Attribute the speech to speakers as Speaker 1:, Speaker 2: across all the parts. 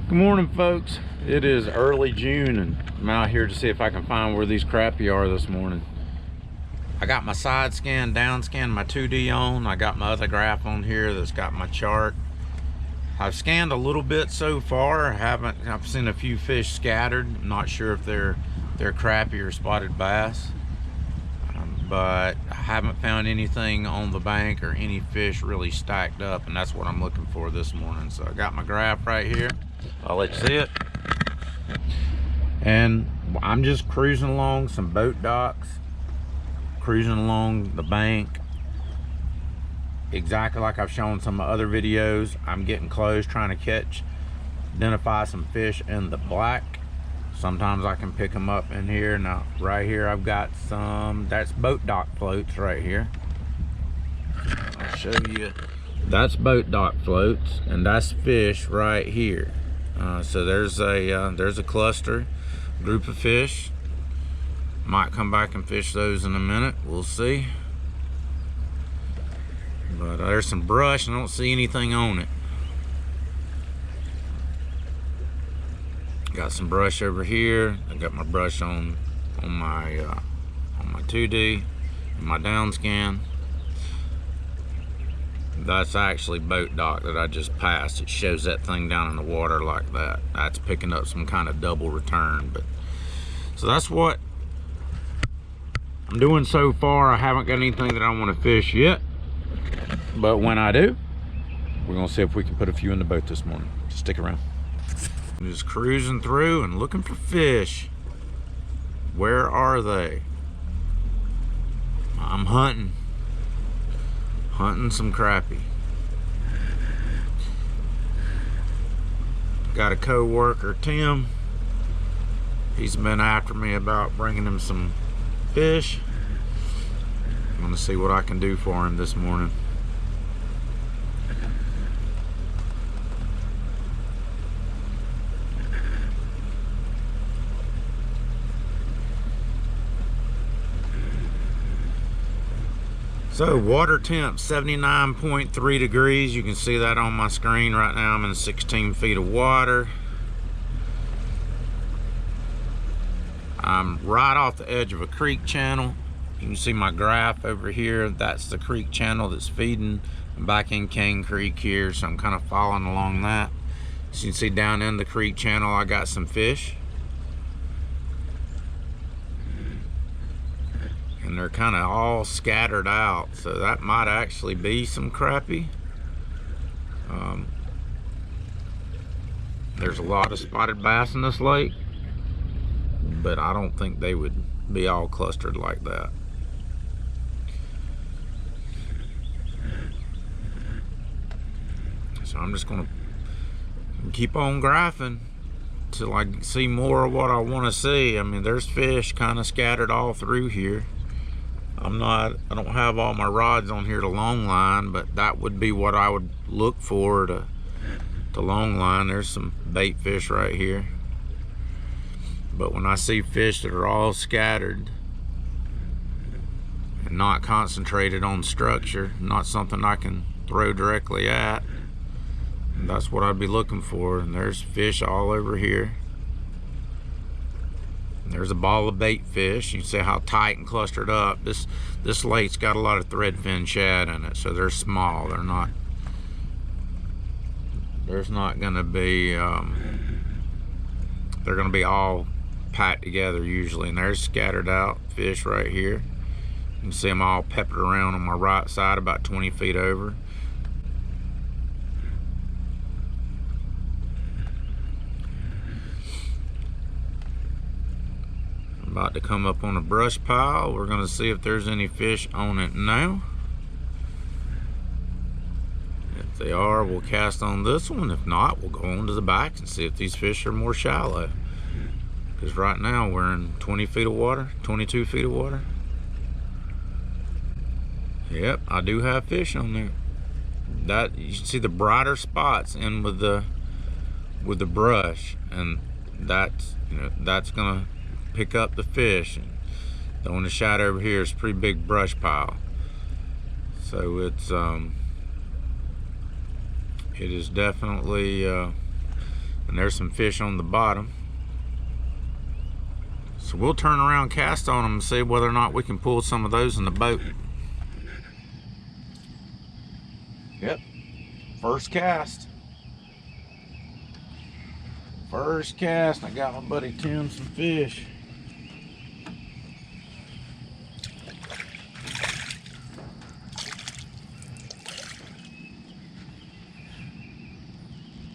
Speaker 1: Good morning, folks. It is early June and I'm out here to see if I can find where these crappie are this morning. I got my side scan, down scan, my 2D on. I got my other graph on here that's got my chart. I've scanned a little bit so far. I've seen a few fish scattered. I'm not sure if they're crappie or spotted bass. But I haven't found anything on the bank or any fish really stacked up, and that's what I'm looking for this morning. So I got my graph right here. I'll let you see it. And I'm just cruising along some boat docks, cruising along the bank, exactly like I've shown some other videos. I'm getting close, trying to identify some fish in the black. Sometimes I can pick them up in here. Now right here I've got some, that's boat dock floats right here. I'll show you. That's boat dock floats and that's fish right here. So there's a cluster, group of fish. Might come back and fish those in a minute, we'll see. But there's some brush, I don't see anything on it. Got some brush over here. I got my brush on my 2D, my down scan. That's actually boat dock that I just passed. It shows that thing down in the water like that. That's picking up some kind of double return. But so that's what I'm doing so far. I haven't got anything that I want to fish yet, but when I do, we're gonna see if we can put a few in the boat this morning. Just stick around. I'm just cruising through and looking for fish. Where are they? I'm hunting some crappie. Got a co-worker, Tim. He's been after me about bringing him some fish. I'm gonna see what I can do for him this morning. So water temp 79.3 degrees. You can see that on my screen right now. I'm in 16 feet of water. I'm right off the edge of a creek channel. You can see my graph over here. That's the creek channel that's feeding. I'm back in Cane Creek here, so I'm kind of following along that. As you can see down in the creek channel, I got some fish. And they're kind of all scattered out, so that might actually be some crappie. There's a lot of spotted bass in this lake, but I don't think they would be all clustered like that. So I'm just gonna keep on graphing till I see more of what I want to see. I mean, there's fish kind of scattered all through here. I don't have all my rods on here to long line, but that would be what I would look for to long line. There's some bait fish right here. But when I see fish that are all scattered and not concentrated on structure, not something I can throw directly at, that's what I'd be looking for. And there's fish all over here. There's a ball of bait fish. You can see how tight and clustered up. This lake's got a lot of threadfin shad in it, so they're small. There's not gonna be they're gonna be all packed together usually. And there's scattered out fish right here. You can see them all peppered around on my right side, about 20 feet over. About to come up on a brush pile. We're gonna see if there's any fish on it now. If they are, we'll cast on this one. If not, we'll go on to the back and see if these fish are more shallow. Because right now we're in 20 feet of water, 22 feet of water. Yep, I do have fish on there. That you can see the brighter spots in with the brush, and that's gonna pick up the fish. And the one that's shot over here is a pretty big brush pile, so it is definitely And there's some fish on the bottom. So we'll turn around, cast on them, and see whether or not we can pull some of those in the boat. Yep, first cast. First cast, I got my buddy Tim some fish.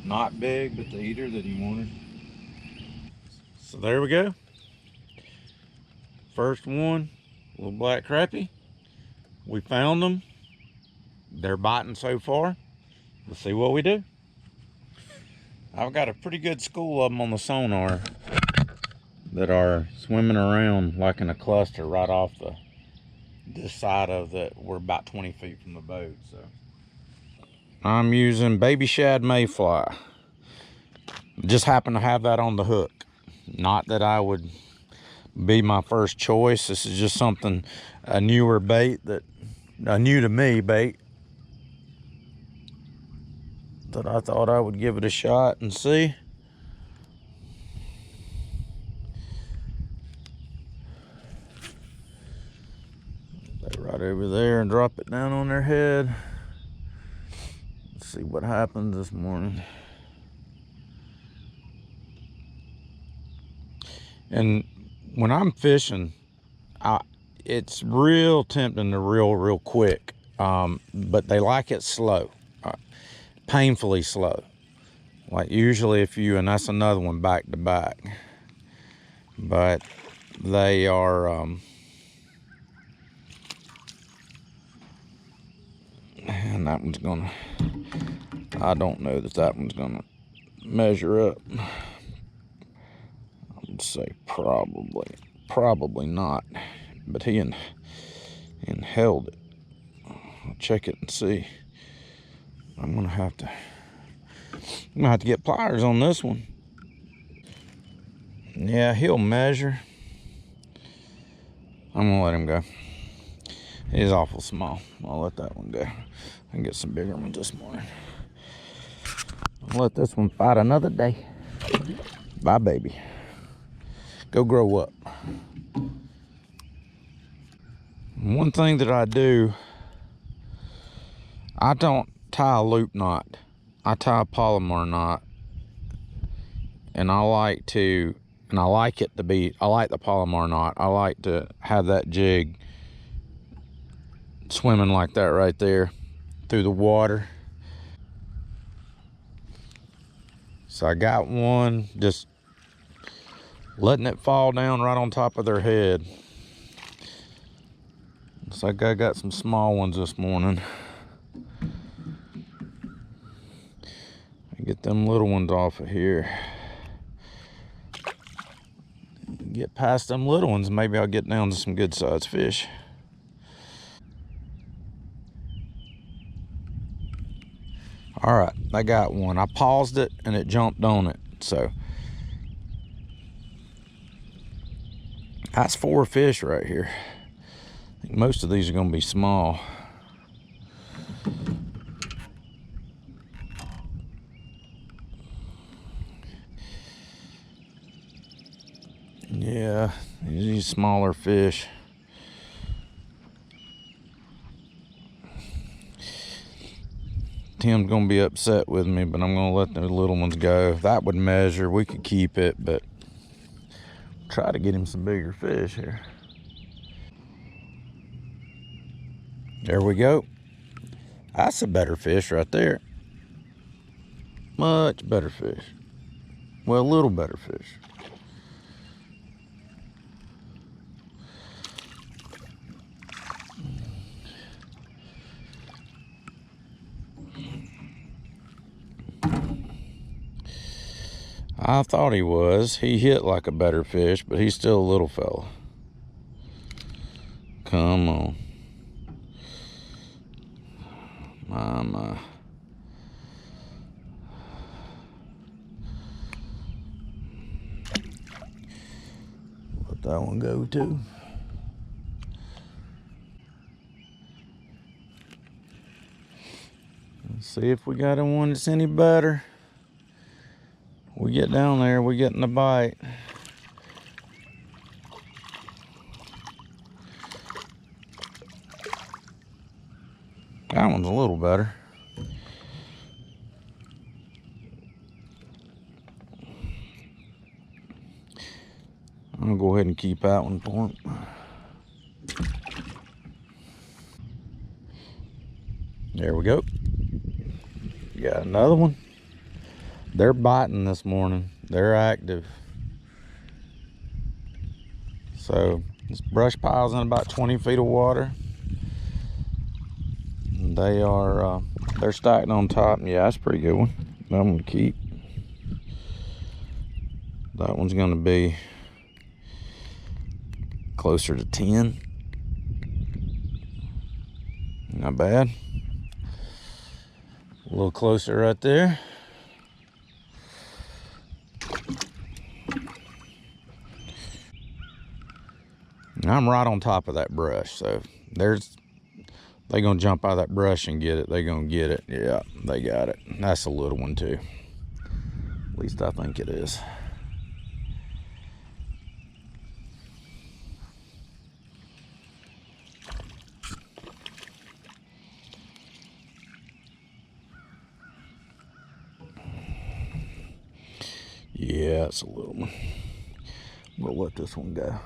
Speaker 1: Not big, but the eater that he wanted. So there we go. First one, little black crappie. We found them. They're biting so far. Let's see what we do. I've got a pretty good school of them on the sonar that are swimming around like in a cluster right off this side of the, we're about 20 feet from the boat. So I'm using baby shad mayfly. Just happen to have that on the hook. Not that I would be my first choice. This is just something, a newer bait, that a new to me bait, that I thought I would give it a shot and see. Lay right over there and drop it down on their head. Let's see what happens this morning. And when I'm fishing, it's real tempting to reel real quick, but they like it slow, painfully slow. Like usually if you, and that's another one back to back, but they are, and that one's gonna, I don't know that one's gonna measure up. I would say probably not, but he held it. I'll check it and see. I'm gonna have to get pliers on this one. Yeah, he'll measure. I'm gonna let him go. He's awful small. I'll let that one go. I can get some bigger ones this morning. I'll let this one fight another day. Bye, baby. Go grow up. One thing that I do, I don't tie a loop knot. I tie a polymer knot. And I like it to be, I like the polymer knot. I like to have that jig swimming like that right there through the water. So I got one, just letting it fall down right on top of their head. Looks like I got some small ones this morning. Get them little ones off of here. Get past them little ones, maybe I'll get down to some good sized fish. All right, I got one. I paused it and it jumped on it. So that's 4 fish right here. I think most of these are gonna be small. Yeah, these smaller fish. Tim's gonna be upset with me, but I'm gonna let the little ones go. If that would measure, we could keep it, but try to get him some bigger fish here. There we go. That's a better fish right there. Much better fish. Well, a little better fish. I thought he was. He hit like a better fish, but he's still a little fella. Come on. My. Let that one go too. Let's see if we got one that's any better. We get down there, we getting the bite. That one's a little better. I'm gonna go ahead and keep that one for him. There we go. Got another one. They're biting this morning. They're active. So this brush pile's in about 20 feet of water. They are they're stacked on top. Yeah, that's a pretty good one. That one to keep. That one's gonna be closer to 10. Not bad. A little closer right there. And I'm right on top of that brush, so they gonna jump out of that brush and get it. They gonna get it. Yeah, they got it. That's a little one too. At least I think it is. Yeah, it's a little one. We'll let this one go.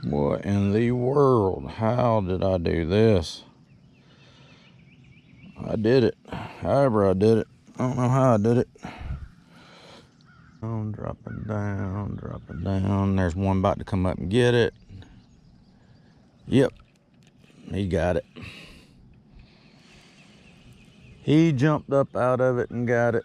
Speaker 1: What in the world? How did I do this? I did it. However I did it. I don't know how I did it. Drop it down, drop it down. There's one about to come up and get it. Yep, he got it. He jumped up out of it and got it.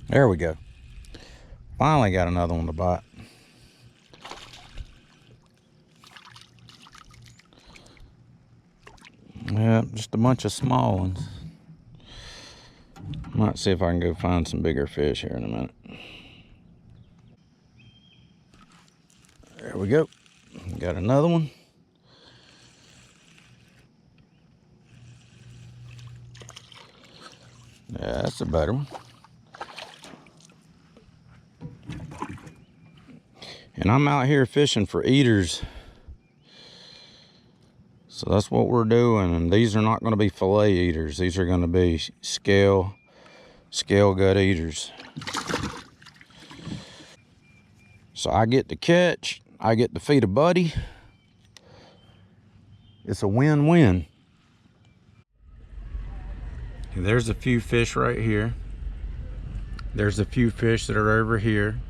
Speaker 1: There we go. Finally got another one to bite. Yeah, just a bunch of small ones. Might see if I can go find some bigger fish here in a minute. There we go. Got another one. Yeah, that's a better one. And I'm out here fishing for eaters. So that's what we're doing. And these are not going to be fillet eaters. These are going to be scale gut eaters. So I get to catch, I get to feed a buddy. It's a win-win. There's a few fish right here. There's a few fish that are over here.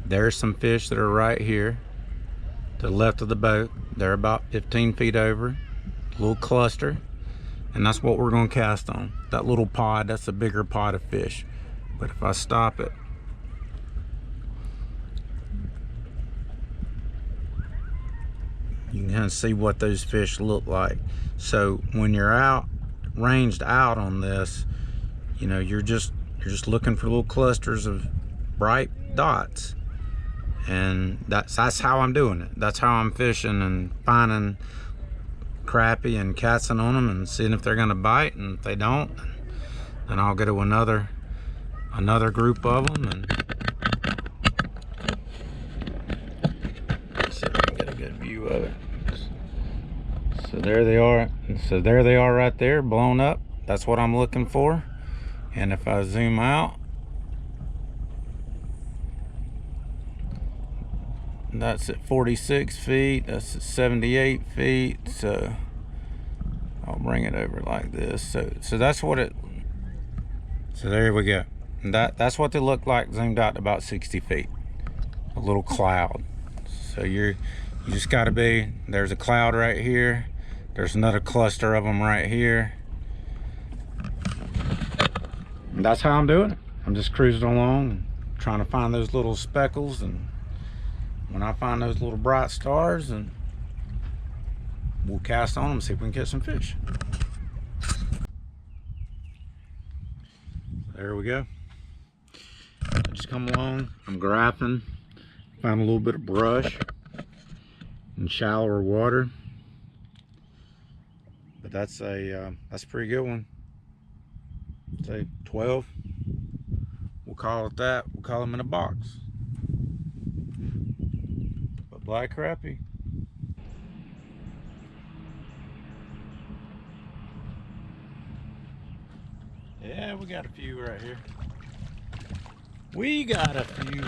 Speaker 1: There's some fish that are right here to the left of the boat. They're about 15 feet over, a little cluster, and that's what we're going to cast on. That little pod, that's a bigger pod of fish. But if I stop it, you can kind of see what those fish look like. So when you're out, ranged out on this, you know, you're just looking for little clusters of bright dots. And that's how I'm doing it. That's how I'm fishing and finding crappie and casting on them and seeing if they're gonna bite. And if they don't, then I'll go to another group of them and see if I can get a good view of it. So there they are. So there they are right there, blown up. That's what I'm looking for. And if I zoom out, that's at 46 feet, that's at 78 feet, so I'll bring it over like this. So that's what it, so there we go. And that's what they look like zoomed out to about 60 feet. A little cloud. So you just gotta be, there's a cloud right here, there's another cluster of them right here. And that's how I'm doing it. I'm just cruising along, trying to find those little speckles, and when I find those little bright stars, and we'll cast on them, see if we can catch some fish. There we go. I just come along, I'm graphing, find a little bit of brush in shallower water, but that's a pretty good one. Say 12. We'll call it that. We'll call them in a box. But black crappie. Yeah, we got a few right here. We got a few.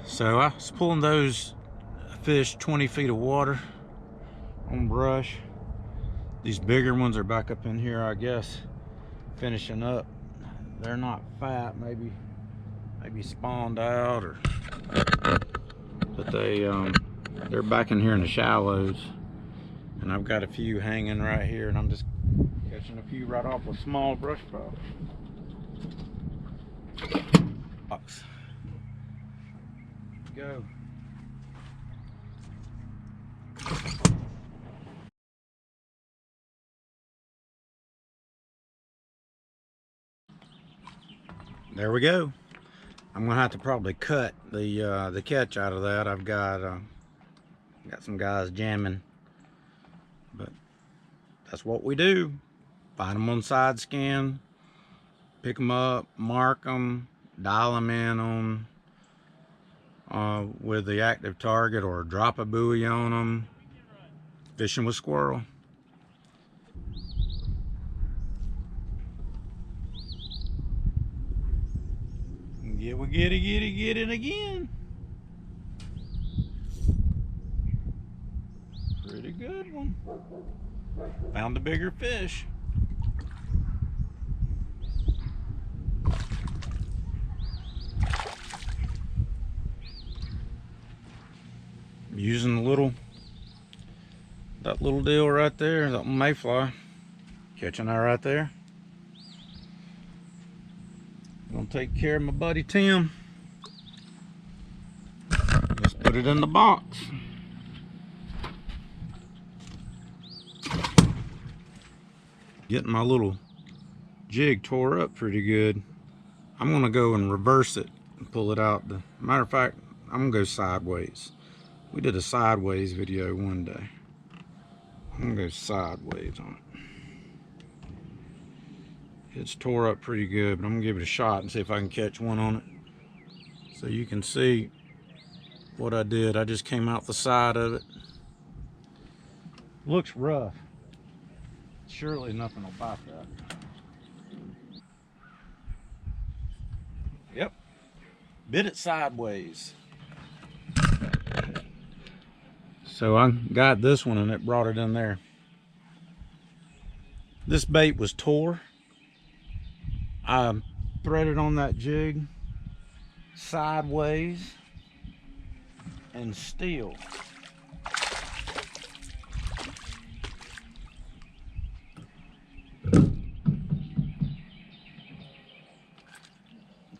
Speaker 1: So I was pulling those fish 20 feet of water on brush. These bigger ones are back up in here, I guess, finishing up. They're not fat, maybe spawned out, or but they're back in here in the shallows, and I've got a few hanging right here, and I'm just catching a few right off a small brush pile. Box. Go. There we go. I'm gonna have to probably cut the catch out of that. I've got some guys jamming, but that's what we do. Find them on side scan, pick them up, mark them, dial them in on with the active target, or drop a buoy on them. Fishing with squirrel. Yeah, we get it again. Pretty good one. Found a bigger fish. I'm using that little deal right there, that mayfly. Catching that right there. Gonna take care of my buddy Tim. Let's put it in the box. Getting my little jig tore up pretty good. I'm gonna go and reverse it and pull it out. Matter of fact, I'm gonna go sideways. We did a sideways video one day. I'm gonna go sideways on it. It's tore up pretty good, but I'm gonna give it a shot and see if I can catch one on it. So you can see what I did. I just came out the side of it. Looks rough. Surely nothing will bite that. Yep, bit it sideways. So I got this one and it brought it in there. This bait was tore. I threaded on that jig sideways and still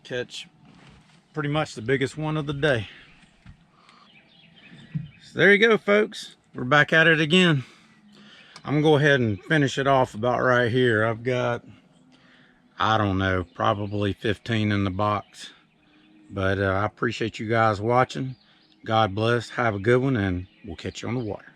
Speaker 1: catch pretty much the biggest one of the day. So there you go, folks. We're back at it again. I'm gonna go ahead and finish it off about right here. I've got, I don't know, probably 15 in the box. But I appreciate you guys watching. God bless. Have a good one, and we'll catch you on the water.